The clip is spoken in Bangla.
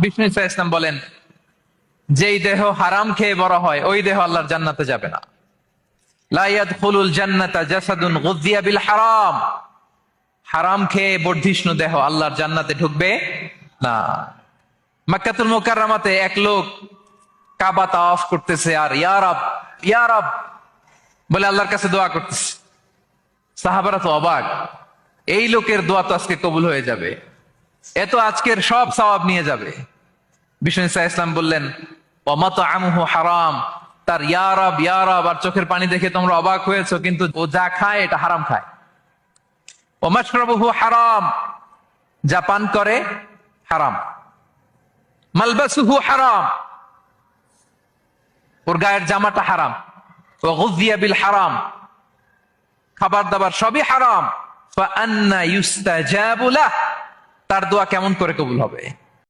বিষ্ণু ইসা ইসলাম বলেন, যেই দেহ হারাম খেয়ে বড় হয় ওই দেহ আল্লাহর জান্নাতে যাবে না। লা ইয়াদখুলুল জান্নাতা জাসাদুন গুযিয়া বিল হারাম। হারাম খেয়ে বর্ধিষ্ণু দেহ আল্লাহর জান্নাতে ঢুকবে না। মক্কাতুল মুকাররমাতে এক লোক কাবা তাওয়াফ করতেছে আর ইয়া রব ইয়া রব বলে আল্লাহর কাছে দোয়া করতেছে। সাহাবারা তো অবাক, এই লোকের দোয়া তো আজকে কবুল হয়ে যাবে, এ তো আজকের সব সওয়াব নিয়ে যাবে। বিষ্ণু ইসা ইসলাম বললেন, ওয়া মাতআমুহু হারাম। তার ইয়া রব আর চোখের পানি দেখে তোমরা অবাক হয়েছো, কিন্তু ও যা খায় এটা হারাম খায়। ওয়া মাশরাবুহু হারাম, যা পান করে হারাম। মালবাসুহু হারাম, ওর গায়ের জামাটা হারাম। ওয়া গুযিয়া বিল হারাম, খাবার দাবার সবই হারাম। ফাআন্না ইউস্তাজাবু লাহ, তার দোয়া কেমন করে কবুল হবে?